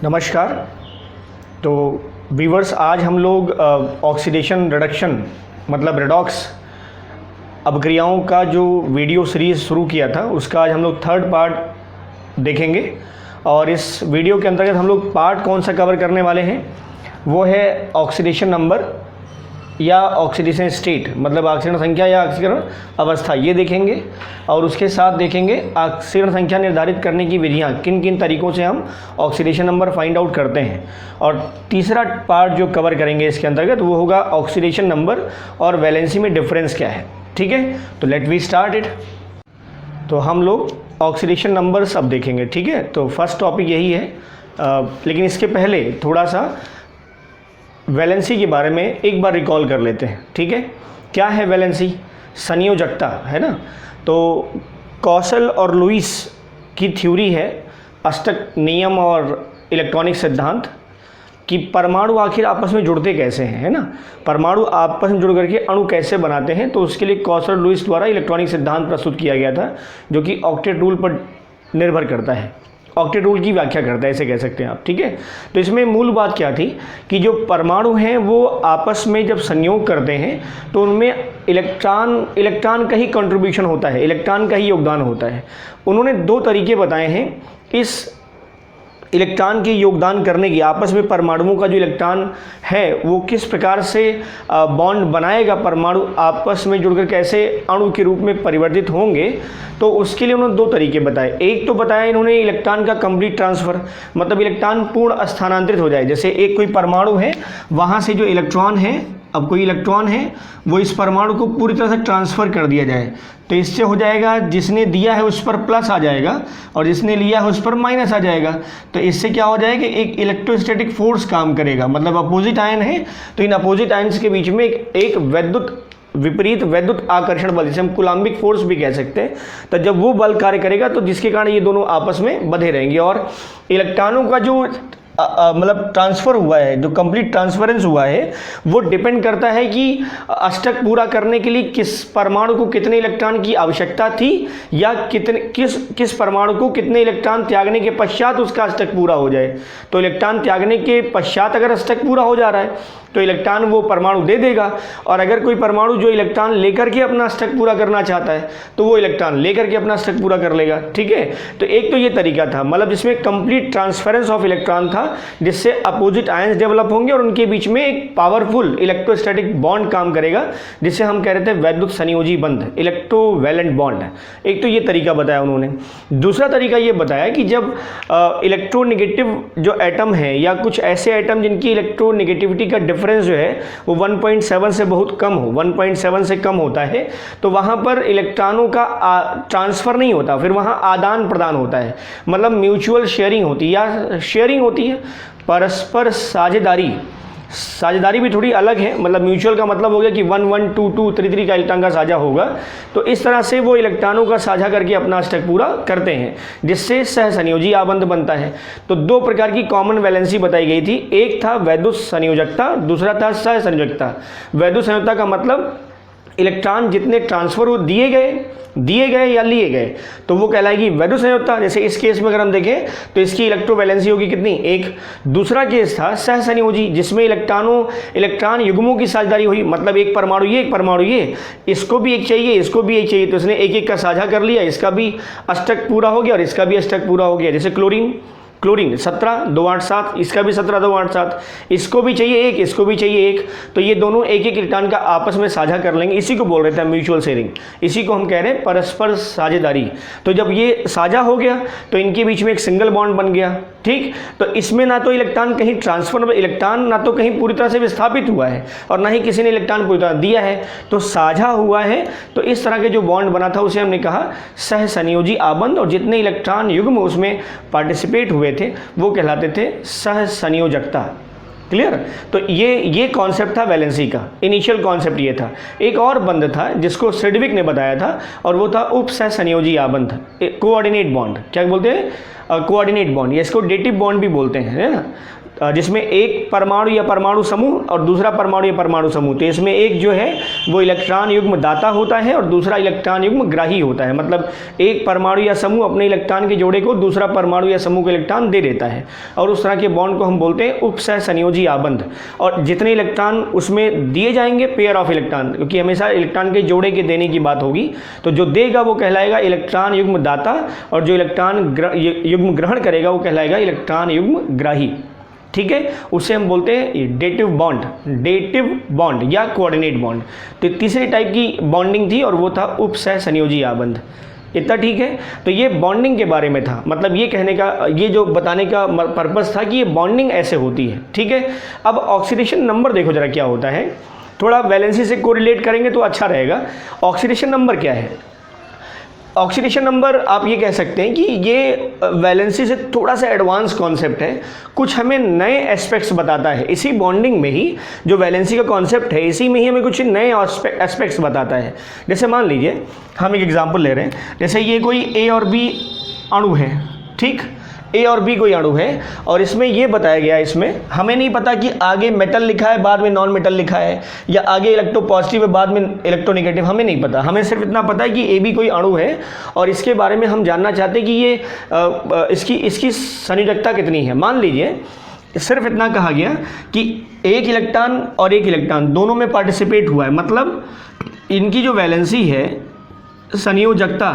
नमस्कार। तो व्यूअर्स, आज हम लोग ऑक्सीडेशन रिडक्शन मतलब रेडॉक्स अभिक्रियाओं का जो वीडियो सीरीज़ शुरू किया था उसका आज हम लोग थर्ड पार्ट देखेंगे। और इस वीडियो के अंतर्गत हम लोग पार्ट कौन सा कवर करने वाले हैं वो है ऑक्सीडेशन नंबर या ऑक्सीडेशन स्टेट, मतलब ऑक्सीजन संख्या या ऑक्सीकरण अवस्था, ये देखेंगे। और उसके साथ देखेंगे ऑक्सीजन संख्या निर्धारित करने की विधियाँ, किन किन तरीक़ों से हम ऑक्सीडेशन नंबर फाइंड आउट करते हैं। और तीसरा पार्ट जो कवर करेंगे इसके अंतर्गत वो होगा ऑक्सीडेशन नंबर और वैलेंसी में डिफरेंस क्या है। ठीक है, तो लेट वी स्टार्ट इट। तो हम लोग ऑक्सीडेशन नंबर्स अब देखेंगे। ठीक है, तो फर्स्ट टॉपिक यही है, लेकिन इसके पहले थोड़ा सा वैलेंसी के बारे में एक बार रिकॉल कर लेते हैं। ठीक है, क्या है वैलेंसी? संयोजकता है ना। तो कौशल और लुईस की थ्योरी है, अष्टक नियम और इलेक्ट्रॉनिक सिद्धांत, कि परमाणु आखिर आपस में जुड़ते कैसे हैं, है ना। परमाणु आपस में जुड़ करके अणु कैसे बनाते हैं, तो उसके लिए कौशल और लुईस द्वारा इलेक्ट्रॉनिक सिद्धांत प्रस्तुत किया गया था, जो कि ऑक्टेट रूल पर निर्भर करता है, ऑक्टेट रूल की व्याख्या करता है, ऐसे कह सकते हैं आप। ठीक है, तो इसमें मूल बात क्या थी कि जो परमाणु हैं वो आपस में जब संयोग करते हैं तो उनमें इलेक्ट्रॉन का ही कंट्रीब्यूशन होता है, इलेक्ट्रॉन का ही योगदान होता है। उन्होंने दो तरीके बताए हैं इस इलेक्ट्रॉन के योगदान करने की। आपस में परमाणुओं का जो इलेक्ट्रॉन है वो किस प्रकार से बॉन्ड बनाएगा, परमाणु आपस में जुड़कर कैसे अणु के रूप में परिवर्तित होंगे, तो उसके लिए उन्होंने दो तरीके बताए। एक तो बताया इन्होंने इलेक्ट्रॉन का कंप्लीट ट्रांसफ़र, मतलब इलेक्ट्रॉन पूर्ण स्थानांतरित हो जाए। जैसे एक कोई परमाणु है, वहाँ से जो इलेक्ट्रॉन है, अब कोई इलेक्ट्रॉन है वो इस परमाणु को पूरी तरह से ट्रांसफ़र कर दिया जाए, तो इससे हो जाएगा जिसने दिया है उस पर प्लस आ जाएगा और जिसने लिया है उस पर माइनस आ जाएगा। तो इससे क्या हो जाएगा, एक इलेक्ट्रोस्टैटिक फोर्स काम करेगा, मतलब अपोजिट आयन है तो इन अपोजिट आयन्स के बीच में एक विपरीत वैद्युत आकर्षण बल, जिसे हम कूलाम्बिक फोर्स भी कह सकते हैं, तो जब वो बल कार्य करेगा तो जिसके कारण ये दोनों आपस में बंधे रहेंगे। और इलेक्ट्रॉनों का जो मतलब ट्रांसफ़र हुआ है, जो कंप्लीट ट्रांसफरेंस हुआ है, वो डिपेंड करता है कि अष्टक पूरा करने के लिए किस परमाणु को कितने इलेक्ट्रॉन की आवश्यकता थी, या किस परमाणु को कितने इलेक्ट्रॉन त्यागने के पश्चात उसका अष्टक पूरा हो जाए। तो इलेक्ट्रॉन त्यागने के पश्चात अगर अष्टक पूरा हो जा रहा है तो इलेक्ट्रॉन वो परमाणु दे देगा, और अगर कोई परमाणु जो इलेक्ट्रॉन लेकर के अपना अष्टक पूरा करना चाहता है तो वो इलेक्ट्रॉन लेकर के अपना अष्टक पूरा कर लेगा। ठीक है, तो एक तो ये तरीका था, मतलब जिसमें कंप्लीट ट्रांसफरेंस ऑफ इलेक्ट्रॉन था, जिससे अपोजिट आयंस डेवलप होंगे और उनके बीच में एक पावरफुल इलेक्ट्रोस्टैटिक बॉन्ड काम करेगा, जिसे हम कह रहे थे वैद्युत संयोजी बंध, इलेक्ट्रोवैलेंट बॉन्ड। एक तो ये तरीका बताया उन्होंने। दूसरा तरीका ये बताया कि जब इलेक्ट्रोनेगेटिव जो एटम है या कुछ ऐसे एटम जिनकी इलेक्ट्रोनेगेटिविटी का डिफरेंस जो है वो 1.7 से बहुत कम हो, 1.7 से कम होता है, तो वहाँ पर इलेक्ट्रॉनों का ट्रांसफ़र नहीं होता, फिर वहाँ आदान प्रदान होता है, मतलब म्यूचुअल शेयरिंग होती है या शेयरिंग होती है, परस्पर साझेदारी भी थोड़ी अलग है, मतलब म्यूचुअल का मतलब हो गया कि 1 1 2 2 3 3 का इलेक्ट्रॉन का साझा होगा। तो इस तरह से वो इलेक्ट्रॉनों का साझा करके अपना अष्टक पूरा करते हैं, जिससे सहसंयोजी आबंध बनता है। तो दो प्रकार की कॉमन वैलेंसी बताई गई थी, एक था वैद्युत संयोजकता, दूसरा था सहसंयोजकता। वैद्युत संयोजकता का मतलब इलेक्ट्रॉन जितने ट्रांसफ़र हो दिए गए या लिए गए तो वो कहलाएगी वैद्युत संयोजकता। जैसे इस केस में अगर हम देखें तो इसकी इलेक्ट्रोवैलेंसी होगी कितनी, एक। दूसरा केस था सहसंयोजी, जिसमें इलेक्ट्रॉन युग्मों की साझेदारी हुई, मतलब एक परमाणु ये, इसको भी एक चाहिए, इसको भी एक चाहिए, तो इसने एक एक का साझा कर लिया, इसका भी अष्टक पूरा हो गया और इसका भी अष्टक पूरा हो गया। जैसे क्लोरीन 17 2 8 7, इसका भी 17 2 8 7, इसको भी चाहिए एक, इसको भी चाहिए एक, तो ये दोनों एक एक इलेक्ट्रॉन का आपस में साझा कर लेंगे। इसी को बोल रहे थे म्यूचुअल शेयरिंग, इसी को हम कह रहे हैं परस्पर साझेदारी। तो जब ये साझा हो गया तो इनके बीच में एक सिंगल बॉन्ड बन गया। ठीक, तो इसमें ना तो इलेक्ट्रॉन कहीं ट्रांसफर, इलेक्ट्रॉन ना तो कहीं पूरी तरह से विस्थापित हुआ है और ना ही किसी ने इलेक्ट्रॉन पूरी तरह दिया है, तो साझा हुआ है। तो इस तरह के जो बॉन्ड बना था उसे हमने कहा सहसंयोजी आबंध, और जितने इलेक्ट्रॉन युग्म उसमें पार्टिसिपेट हुए थे वो कहलाते थे सहसंयोजकता। क्लियर? तो ये कॉन्सेप्ट था वैलेंसी का, इनिशियल कॉन्सेप्ट ये था। एक और बंध था जिसको सिडविक ने बताया था, और वो था उपसहसंयोजी आबंध, कोऑर्डिनेट बॉन्ड। क्या बोलते हैं? कोऑर्डिनेट बॉन्ड, या इसको डेटिव बॉन्ड भी बोलते हैं, है ना। जिसमें एक परमाणु या परमाणु समूह और दूसरा परमाणु या परमाणु समूह, तो इसमें एक जो है वो इलेक्ट्रॉन युग्म दाता होता है और दूसरा इलेक्ट्रॉन युग्म ग्राही होता है। मतलब एक परमाणु या समूह अपने इलेक्ट्रॉन के जोड़े को दूसरा परमाणु या समूह को इलेक्ट्रॉन दे देता है, और उस तरह के बॉन्ड को हम बोलते हैं उपसह संयोजी आबंध। और जितने इलेक्ट्रॉन उसमें दिए जाएंगे, पेयर ऑफ इलेक्ट्रॉन, क्योंकि हमेशा इलेक्ट्रॉन के जोड़े के देने की बात होगी, तो जो देगा वो कहलाएगा इलेक्ट्रॉन युग्म दाता और जो इलेक्ट्रॉन युग्म ग्रहण करेगा वो कहलाएगा इलेक्ट्रॉन युग्म ग्राही। ठीक है, उसे हम बोलते हैं डेटिव बॉन्ड या कोऑर्डिनेट बॉन्ड। तो तीसरी टाइप की बॉन्डिंग थी और वो था उपसह संयोजी आबंध। इतना ठीक है। तो ये बॉन्डिंग के बारे में था, मतलब ये कहने का, ये जो बताने का पर्पस था कि ये बॉन्डिंग ऐसे होती है। ठीक है, अब ऑक्सीडेशन नंबर देखो जरा क्या होता है, थोड़ा वैलेंसी से कोरिलेट करेंगे तो अच्छा रहेगा। ऑक्सीडेशन नंबर क्या है? ऑक्सीडेशन नंबर आप ये कह सकते हैं कि ये वैलेंसी से थोड़ा सा एडवांस कॉन्सेप्ट है, कुछ हमें नए एस्पेक्ट्स बताता है। इसी बॉन्डिंग में ही जो वैलेंसी का कॉन्सेप्ट है, इसी में ही हमें कुछ नए एस्पेक्ट्स बताता है। जैसे मान लीजिए हम एक एग्जांपल ले रहे हैं, जैसे ये कोई ए और बी अणु है, ठीक, ए और बी कोई अणु है और इसमें ये बताया गया है, इसमें हमें नहीं पता कि आगे मेटल लिखा है बाद में नॉन मेटल लिखा है, या आगे इलेक्ट्रो पॉजिटिव है बाद में इलेक्ट्रो नेगेटिव, हमें नहीं पता। हमें सिर्फ इतना पता है कि ए बी कोई अणु है और इसके बारे में हम जानना चाहते हैं कि ये इसकी संयोजकता कितनी है। मान लीजिए सिर्फ इतना कहा गया कि एक इलेक्ट्रॉन और एक इलेक्ट्रॉन दोनों में पार्टिसिपेट हुआ है, मतलब इनकी जो वैलेंसी है, संयोजकता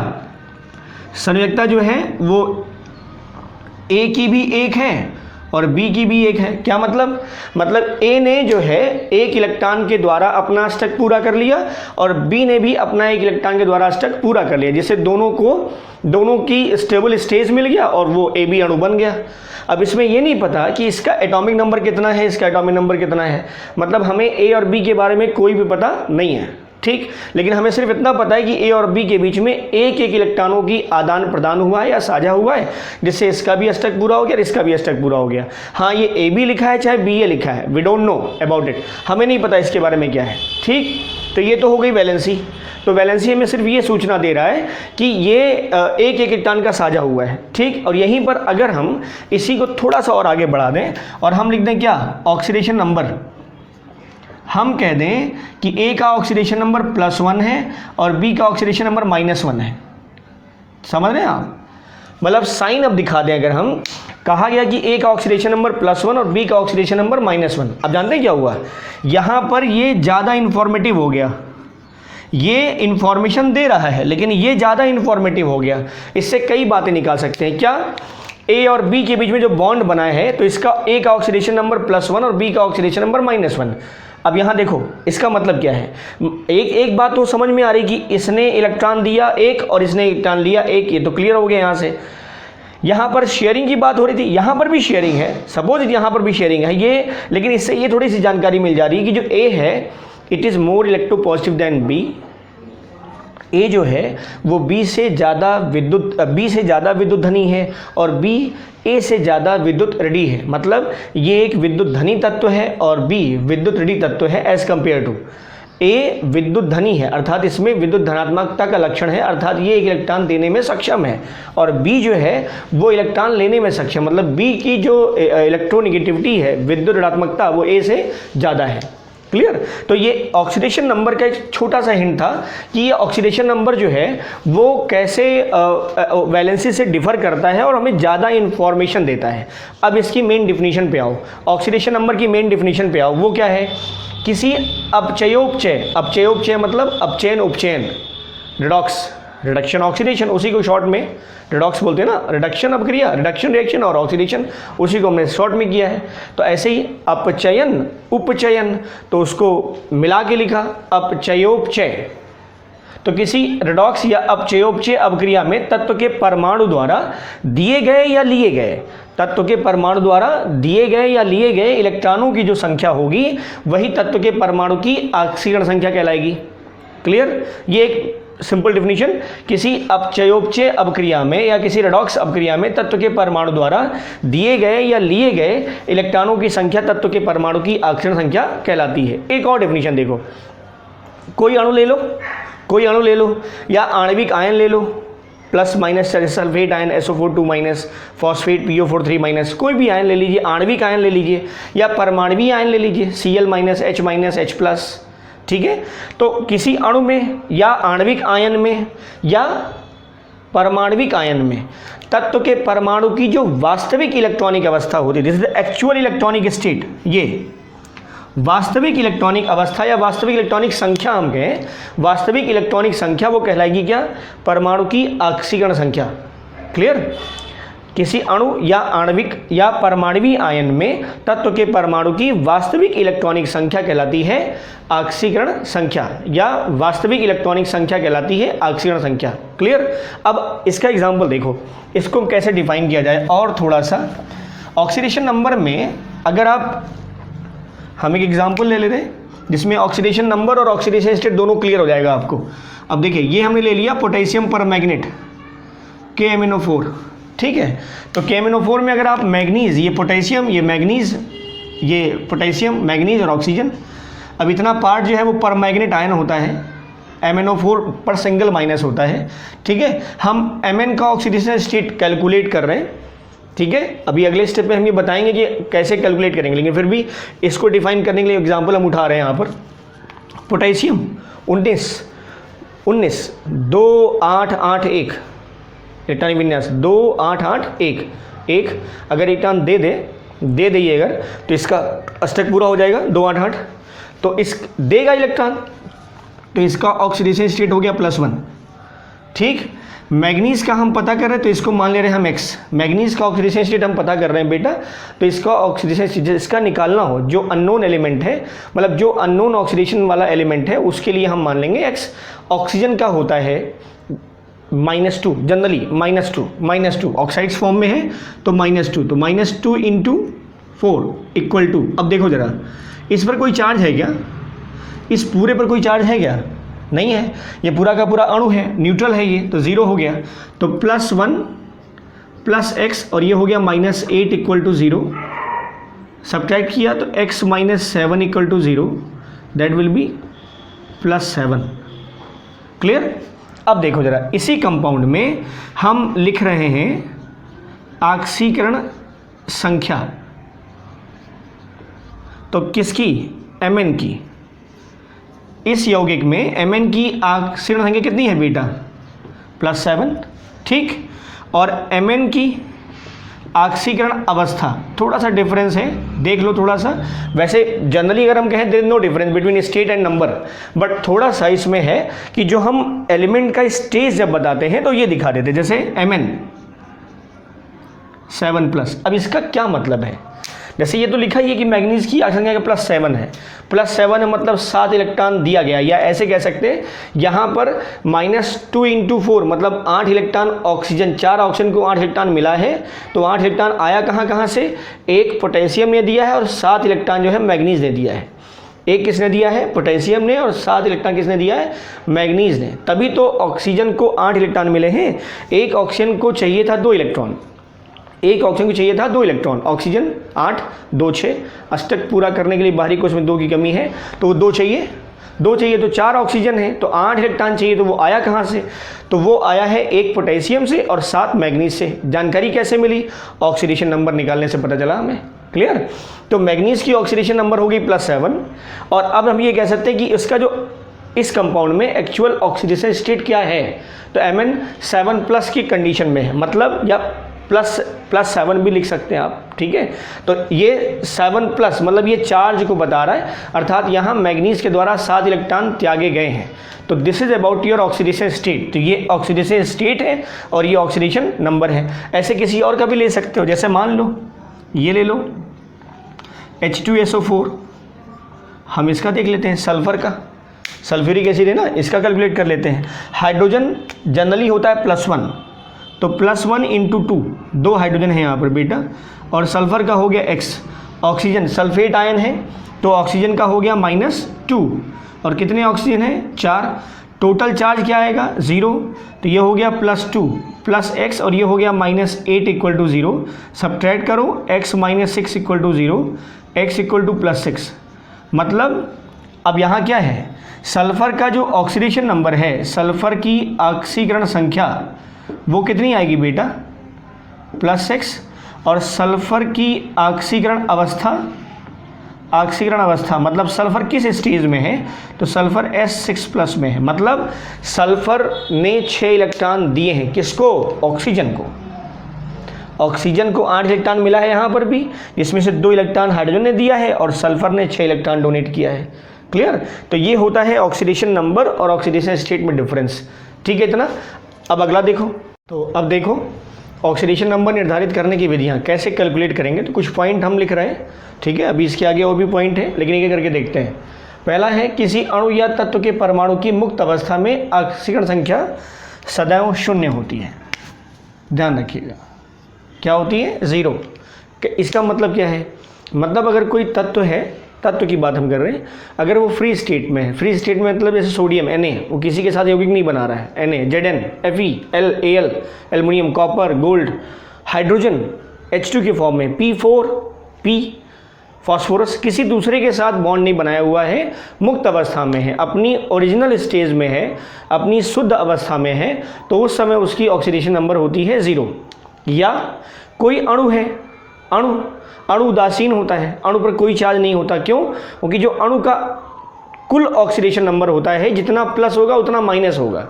जो है वो ए की भी एक है और बी की भी एक है। क्या मतलब ए ने जो है एक इलेक्ट्रॉन के द्वारा अपना अष्टक पूरा कर लिया और बी ने भी अपना एक इलेक्ट्रॉन के द्वारा अष्टक पूरा कर लिया, जिससे दोनों की स्टेबल स्टेज मिल गया और वो ए बी अणु बन गया। अब इसमें ये नहीं पता कि इसका एटॉमिक नंबर कितना है, इसका एटॉमिक नंबर कितना है, मतलब हमें ए और बी के बारे में कोई भी पता नहीं है, ठीक। लेकिन हमें सिर्फ इतना पता है कि ए और बी के बीच में एक इलेक्ट्रॉनों की आदान प्रदान हुआ है या साझा हुआ है, जिससे इसका भी अष्टक पूरा हो गया और इसका भी अष्टक पूरा हो गया। हाँ, ये ए बी लिखा है चाहे बी ए लिखा है, we don't know about it, हमें नहीं पता इसके बारे में क्या है, ठीक। तो ये तो हो गई वैलेंसी। तो वैलेंसी हमें सिर्फ ये सूचना दे रहा है कि ये एक इलेक्ट्रॉन का साझा हुआ है, ठीक। और यहीं पर अगर हम इसी को थोड़ा सा और आगे बढ़ा दें और हम लिख दें क्या, ऑक्सीडेशन नंबर, हम कह दें कि ए का ऑक्सीडेशन नंबर +1 है और बी का ऑक्सीडेशन नंबर -1 है। समझ रहे हैं आप? मतलब साइन अब दिखा दें, अगर हम कहा गया कि ए का ऑक्सीडेशन नंबर +1 और बी का ऑक्सीडेशन नंबर -1, अब जानते हैं क्या हुआ, यहाँ पर ये ज़्यादा इंफॉर्मेटिव हो गया, ये इंफॉर्मेशन दे रहा है लेकिन ये ज़्यादा इंफॉर्मेटिव हो गया। इससे कई बातें निकाल सकते हैं। क्या, ए और बी के बीच में जो बॉन्ड बना है तो इसका ए का ऑक्सीडेशन नंबर +1 और बी का ऑक्सीडेशन नंबर -1। अब यहाँ देखो इसका मतलब क्या है, एक बात तो समझ में आ रही कि इसने इलेक्ट्रॉन दिया एक और इसने इलेक्ट्रॉन लिया एक, ये तो क्लियर हो गया यहाँ से। यहाँ पर शेयरिंग की बात हो रही थी, यहाँ पर भी शेयरिंग है, सपोज यहाँ पर भी शेयरिंग है ये, लेकिन इससे ये थोड़ी सी जानकारी मिल जा रही है कि जो ए है it is more electro positive than B. A जो है वो बी से ज़्यादा विद्युत धनी है और बी ए से ज़्यादा विद्युत ऋणी है। मतलब ये एक विद्युत धनी तत्व है और बी विद्युत ऋणी तत्व है एज कंपेयर टू। ए विद्युत धनी है अर्थात इसमें विद्युत धनात्मकता का लक्षण है, अर्थात ये एक इलेक्ट्रॉन देने में सक्षम है, और बी जो है वो इलेक्ट्रॉन लेने में सक्षम, मतलब बी की जो इलेक्ट्रोनेगेटिविटी है, विद्युत ऋणात्मकता, वो ए से ज़्यादा है। क्लियर? तो ये ऑक्सीडेशन नंबर का एक छोटा सा हिंट था कि ये ऑक्सीडेशन नंबर जो है वो कैसे वैलेंसी से डिफर करता है और हमें ज़्यादा इंफॉर्मेशन देता है। अब इसकी मेन डिफिनीशन पे आओ, ऑक्सीडेशन नंबर की मेन डिफिनीशन पे आओ। वो क्या है, किसी अपचयोपचय मतलब अपचयन उपचयन, रिडक्शन ऑक्सीडेशन, उसी को शॉर्ट में रिडॉक्स बोलते हैं ना, रिडक्शन अपक्रिया, रिडक्शन रिएक्शन और ऑक्सीडेशन, उसी को हमने शॉर्ट में किया है। तो ऐसे ही अपचयन उपचयन, तो उसको मिला के लिखा अपचयोपचय। तो किसी रिडॉक्स या अपचयोपचय अपक्रिया में तत्व के परमाणु द्वारा दिए गए या लिए गए इलेक्ट्रॉनों की जो संख्या होगी वही तत्व के परमाणु की ऑक्सीकरण संख्या कहलाएगी। क्लियर? ये एक सिंपल डिफिनीशन, किसी अपचयोपचय अपक्रिया में या किसी रिडॉक्स अपक्रिया में तत्व के परमाणु द्वारा दिए गए या लिए गए इलेक्ट्रॉनों की संख्या तत्व के परमाणु की ऑक्सीकरण संख्या कहलाती है। एक और डिफिनीशन देखो, कोई अणु ले लो या आणविक आयन ले लो, plus minus sulphate ion SO4 minus, phosphate PO4 3 minus, कोई भी आयन ले लीजिए, आणविक आयन ले लीजिए या परमाणुवीय आयन ले लीजिए, Cl माइनस H प्लस, ठीक है। तो किसी अणु में या आणविक आयन में या परमाणुविक आयन में तत्व के परमाणु की जो वास्तविक इलेक्ट्रॉनिक अवस्था होती है, this is the actual electronic state, ये वास्तविक इलेक्ट्रॉनिक अवस्था या वास्तविक इलेक्ट्रॉनिक संख्या हम कहें, वास्तविक इलेक्ट्रॉनिक संख्या वो कहलाएगी क्या? परमाणु की ऑक्सीकरण संख्या। क्लियर? किसी अणु या आणविक या परमाणुवीय आयन में तत्व के परमाणु की वास्तविक इलेक्ट्रॉनिक संख्या कहलाती है ऑक्सीकरण संख्या, या वास्तविक इलेक्ट्रॉनिक संख्या कहलाती है ऑक्सीकरण संख्या। क्लियर? अब इसका एग्जांपल देखो, इसको कैसे डिफाइन किया जाए और थोड़ा सा। ऑक्सीडेशन नंबर में अगर आप, हम एक एग्जांपल ले रहे हैं जिसमें ऑक्सीडेशन नंबर और ऑक्सीडेशन स्टेट दोनों क्लियर हो जाएगा आपको। अब देखिए, ये हमने ले लिया पोटेशियम परमैंगनेट KMnO4, ठीक है। तो KMnO4 में अगर आप मैग्नीज, ये पोटेशियम, ये मैग्नीज, ये पोटेशियम, मैग्नीज और ऑक्सीजन, अब इतना पार्ट जो है वो परमैंगनेट आयन होता है, MnO4 पर सिंगल माइनस होता है, ठीक है। हम Mn का ऑक्सीडेशन स्टेट कैलकुलेट कर रहे हैं, ठीक है। अभी अगले स्टेप में हम ये बताएंगे कि कैसे कैलकुलेट करेंगे, लेकिन फिर भी इसको डिफाइन करने के लिए एग्जांपल हम उठा रहे हैं यहाँ पर। पोटेशियम 19 2 8 8 1 इलेक्ट्रॉनिक विन्यास 2 8 8 1 1, अगर इलेक्ट्रॉन दे दिए अगर, तो इसका अष्टक पूरा हो जाएगा 2 8 8, तो इस देगा इलेक्ट्रॉन, तो इसका ऑक्सीडेशन स्टेट हो गया +1, ठीक। मैग्नीज का हम पता कर रहे हैं, तो इसको मान ले रहे हैं हम X, मैग्नीज का ऑक्सीडेशन स्टेट हम पता कर रहे हैं बेटा, तो इसका ऑक्सीडेशन स्टेट इसका निकालना हो, जो अननोन एलिमेंट है, मतलब जो अननोन ऑक्सीडेशन वाला एलिमेंट है, उसके लिए हम मान लेंगे X। ऑक्सीजन का होता है -2, जनरली -2 ऑक्साइड्स फॉर्म में है, तो -2, तो -2 × 4 इक्वल टू, अब देखो जरा, इस पर कोई चार्ज है क्या? इस पूरे पर कोई चार्ज है क्या? नहीं है, ये पूरा का पूरा अणु है, न्यूट्रल है ये, तो 0 हो गया। तो +1 + x और ये हो गया -8 = 0, सब्ट्रैक्ट किया तो x - 7 = 0, that will be +7। Clear? अब देखो जरा, इसी कंपाउंड में हम लिख रहे हैं ऑक्सीकरण संख्या, तो किसकी? Mn की। इस यौगिक में Mn की ऑक्सीकरण संख्या कितनी है बेटा? +7, ठीक। और Mn की ऑक्सीकरण अवस्था, थोड़ा सा डिफरेंस है, देख लो थोड़ा सा। वैसे जनरली अगर हम कहें there is no difference between state and number, but थोड़ा सा इसमें है कि जो हम एलिमेंट का स्टेज जब बताते हैं तो ये दिखा देते हैं, जैसे Mn 7+। अब इसका क्या मतलब है? जैसे ये तो लिखा ही है कि मैग्नीज की ऑक्सीजन संख्या +7 है, +7 है मतलब 7 इलेक्ट्रॉन दिया गया, या ऐसे कह सकते हैं यहाँ पर -2 × 4 मतलब 8 इलेक्ट्रॉन ऑक्सीजन, 4 ऑक्सीजन को 8 इलेक्ट्रॉन मिला है, तो 8 इलेक्ट्रॉन आया कहाँ से? एक पोटेशियम ने दिया है और 7 इलेक्ट्रॉन जो है मैग्नीज ने दिया है। एक किसने दिया है? पोटेशियम ने, और 7 इलेक्ट्रॉन किसने दिया है? मैग्नीज ने। तभी तो ऑक्सीजन को 8 इलेक्ट्रॉन मिले हैं। एक ऑक्सीजन को चाहिए था 2 इलेक्ट्रॉन, एक ऑक्सीजन को चाहिए था 2 इलेक्ट्रॉन, ऑक्सीजन 8 2 6, अष्टक पूरा करने के लिए बाहरी कोश में 2 की कमी है, तो वो 2 चाहिए तो 4 ऑक्सीजन है, तो 8 इलेक्ट्रॉन चाहिए, तो वो आया कहाँ से? तो वो आया है एक पोटेशियम से और 7 मैग्नीज से। जानकारी कैसे मिली? ऑक्सीडेशन नंबर निकालने से पता चला हमें। क्लियर? तो मैग्नीज की ऑक्सीडेशन नंबर होगी +7, और अब हम ये कह सकते हैं कि इसका जो इस कंपाउंड में एक्चुअल ऑक्सीडेशन स्टेट क्या है, तो Mn 7+ की कंडीशन में है, मतलब या +7 भी लिख सकते हैं आप, ठीक है। तो ये 7+ मतलब ये चार्ज को बता रहा है, अर्थात यहाँ मैग्नीज के द्वारा 7 इलेक्ट्रॉन त्यागे गए हैं। तो this is about your oxidation state. तो ये ऑक्सीडेशन स्टेट है और ये ऑक्सीडेशन नंबर है। ऐसे किसी और का भी ले सकते हो, जैसे मान लो ये ले लो H2SO4, हम इसका देख लेते हैं, सल्फर का, सल्फ्यूरिक एसिड है ना, इसका कैलकुलेट कर लेते हैं। हाइड्रोजन जनरली होता है +1, तो +1 × 2, 2 हाइड्रोजन है यहाँ पर बेटा, और सल्फर का हो गया X। ऑक्सीजन सल्फेट आयन है, तो ऑक्सीजन का हो गया -2, और कितने ऑक्सीजन है? 4। टोटल चार्ज क्या आएगा? 0, तो ये हो गया +2 + x, और ये हो गया -8 = 0। सब्ट्रैक्ट करो, x - 6 = 0, x = +6। मतलब अब यहाँ क्या है? सल्फर का जो ऑक्सीडेशन नंबर है, सल्फर की ऑक्सीकरण संख्या वो कितनी आएगी बेटा, +6। और सल्फर की ऑक्सीकरण अवस्था मतलब सल्फर किस स्टेज में है, तो सल्फर S6+ में है। मतलब सल्फर ने 6 इलेक्ट्रॉन दिए हैं, किसको, ऑक्सीजन को। ऑक्सीजन को 8 इलेक्ट्रॉन मिला है यहाँ पर भी, जिसमें से 2 इलेक्ट्रॉन हाइड्रोजन ने दिया है और सल्फर ने 6 इलेक्ट्रॉन डोनेट किया है। क्लियर। तो ये होता है ऑक्सीडेशन नंबर और ऑक्सीडेशन स्टेट में डिफरेंस। ठीक है इतना। अब अगला देखो, तो अब देखो ऑक्सीडेशन नंबर निर्धारित करने की विधियाँ कैसे कैलकुलेट करेंगे। तो कुछ पॉइंट हम लिख रहे हैं, ठीक है। अभी इसके आगे और भी पॉइंट है, लेकिन एक एक करके देखते हैं। पहला है, किसी अणु या तत्व के परमाणु की मुक्त अवस्था में ऑक्सीकरण संख्या सदैव 0 होती है। ध्यान रखिएगा, क्या होती है, 0। इसका मतलब क्या है, मतलब अगर कोई तत्व है, तत्व की बात हम कर रहे हैं, अगर वो फ्री स्टेट में है, फ्री स्टेट में मतलब जैसे सोडियम Na, वो किसी के साथ यौगिक नहीं बना रहा है, Na, Zn, Fe, L, Al, aluminium, copper, gold, hydrogen H2 के फॉर्म में, P4, P, फास्फोरस किसी दूसरे के साथ बॉन्ड नहीं बनाया हुआ है, मुक्त अवस्था में है, अपनी ओरिजिनल स्टेज में है, अपनी शुद्ध अवस्था में है, तो उस समय उसकी ऑक्सीडेशन नंबर होती है 0। या कोई अणु है, अणु उदासीन होता है, अणु पर कोई चार्ज नहीं होता। क्यों? क्योंकि जो अणु का कुल ऑक्सीडेशन नंबर होता है, जितना प्लस होगा उतना माइनस होगा,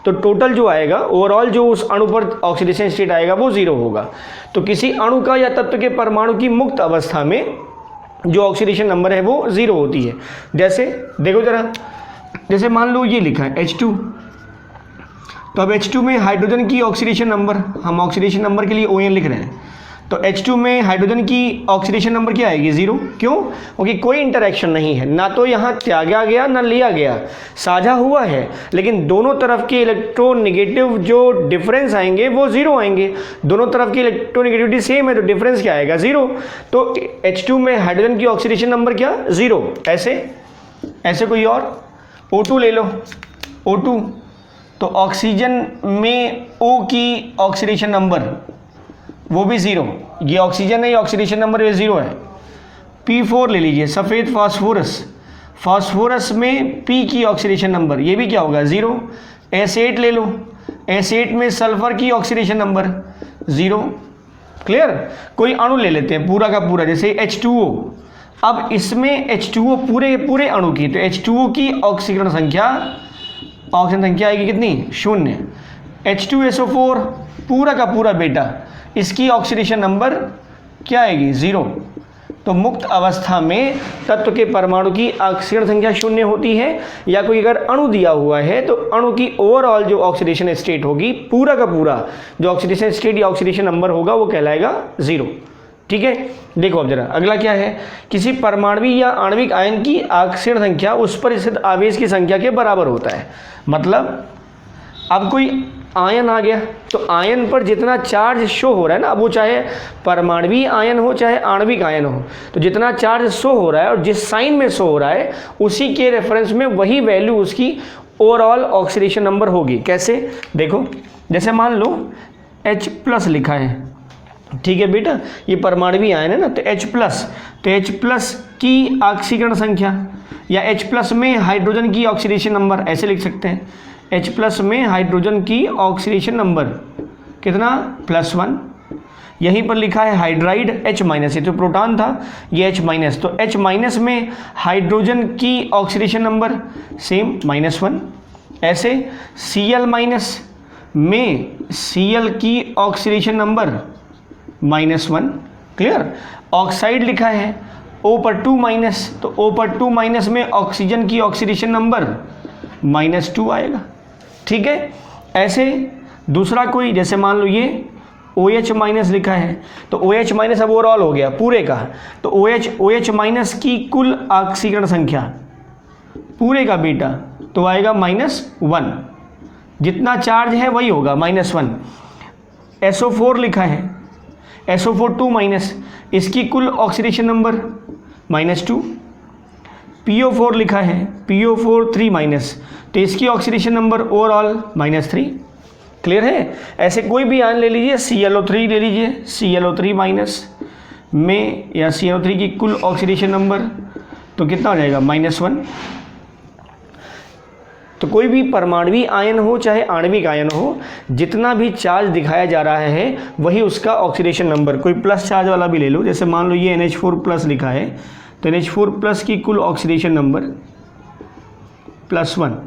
तो टोटल जो आएगा, ओवरऑल जो उस अणु पर ऑक्सीडेशन स्टेट आएगा वो 0 होगा। तो किसी अणु का या तत्व के परमाणु की मुक्त अवस्था में जो ऑक्सीडेशन नंबर है वो 0 होती है। जैसे देखो जरा, जैसे मान लो ये लिखा है H2, तो अब H2 में हाइड्रोजन की ऑक्सीडेशन नंबर, हम ऑक्सीडेशन नंबर के लिए ON लिख रहे हैं, तो H2 में हाइड्रोजन की ऑक्सीडेशन नंबर क्या आएगी, 0। क्यों? क्योंकि कोई इंटरेक्शन नहीं है, ना तो यहाँ त्यागा गया ना लिया गया, साझा हुआ है, लेकिन दोनों तरफ के इलेक्ट्रोनेगेटिव जो डिफरेंस आएंगे वो 0 आएंगे। दोनों तरफ की इलेक्ट्रोनेगेटिविटी सेम है, तो डिफरेंस क्या आएगा, 0। तो H2 में हाइड्रोजन की ऑक्सीडेशन नंबर क्या, 0। ऐसे कोई और O2 ले लो, O2, तो ऑक्सीजन में O की ऑक्सीडेशन नंबर वो भी 0। ये ऑक्सीजन है, ये ऑक्सीडेशन नंबर ये 0 है। P4 ले लीजिए, सफ़ेद फास्फोरस में P की ऑक्सीडेशन नंबर, ये भी क्या होगा, 0। S8 ले लो, S8 में सल्फर की ऑक्सीडेशन नंबर 0। क्लियर। कोई अणु ले लेते हैं पूरा का पूरा, जैसे H2O। अब इसमें H2O पूरे अणु की, तो H2O की ऑक्सीकरण संख्या आएगी कितनी, 0। H2SO4 पूरा का पूरा बेटा, इसकी ऑक्सीडेशन नंबर क्या आएगी, 0। तो मुक्त अवस्था में तत्व के परमाणु की ऑक्सीकरण संख्या 0 होती है। या कोई अगर अणु दिया हुआ है, तो अणु की ओवरऑल जो ऑक्सीडेशन स्टेट होगी, पूरा का पूरा जो ऑक्सीडेशन स्टेट या ऑक्सीडेशन नंबर होगा वो कहलाएगा 0। ठीक है। देखो अब जरा अगला क्या है, किसी परमाणु या आणविक आयन की ऑक्सीकरण संख्या उस पर स्थित आवेश की संख्या के बराबर होता है। मतलब अब कोई आयन आ गया, तो आयन पर जितना चार्ज शो हो रहा है ना, अब वो चाहे परमाणुवीय आयन हो चाहे आणविक आयन हो, तो जितना चार्ज शो हो रहा है और जिस साइन में शो हो रहा है, उसी के रेफरेंस में वही वैल्यू उसकी ओवरऑल ऑक्सीडेशन नंबर होगी। कैसे, देखो जैसे मान लो H+ लिखा है, ठीक है बेटा, ये परमाणुवीय आयन है ना, तो H+ की ऑक्सीकरण संख्या, या H+ में हाइड्रोजन की ऑक्सीडेशन नंबर, ऐसे लिख सकते हैं। H+ में हाइड्रोजन की ऑक्सीडेशन नंबर कितना, +1। यहीं पर लिखा है हाइड्राइड H-, ये तो प्रोटॉन था, ये H-, तो H- में हाइड्रोजन की ऑक्सीडेशन नंबर सेम -1। ऐसे Cl- में Cl की ऑक्सीडेशन नंबर -1। क्लियर। ऑक्साइड लिखा है O2-, तो O2- में ऑक्सीजन की ऑक्सीडेशन नंबर -2 आएगा। ठीक है। ऐसे दूसरा कोई, जैसे मान लो ये OH- लिखा है, तो OH- अब ओवरऑल हो गया पूरे का, तो OH- की कुल ऑक्सीकरण संख्या पूरे का बेटा तो आएगा -1। जितना चार्ज है वही होगा, -1। SO4 लिखा है, SO4 इसकी कुल ऑक्सीडेशन नंबर -2। PO4 लिखा है, PO4 3-, तो इसकी ऑक्सीडेशन नंबर ओवरऑल -3। क्लियर है। ऐसे कोई भी आयन ले लीजिए, ClO3 ले लीजिए, ClO3- में या ClO3 की कुल ऑक्सीडेशन नंबर तो कितना हो जाएगा, -1। तो कोई भी परमाणुवीय आयन हो चाहे आणविक आयन हो, जितना भी चार्ज दिखाया जा रहा है वही उसका ऑक्सीडेशन नंबर। कोई प्लस चार्ज वाला भी ले लो, जैसे मान लो ये NH4 प्लस लिखा है, तो NH4 प्लस की कुल ऑक्सीडेशन नंबर +1।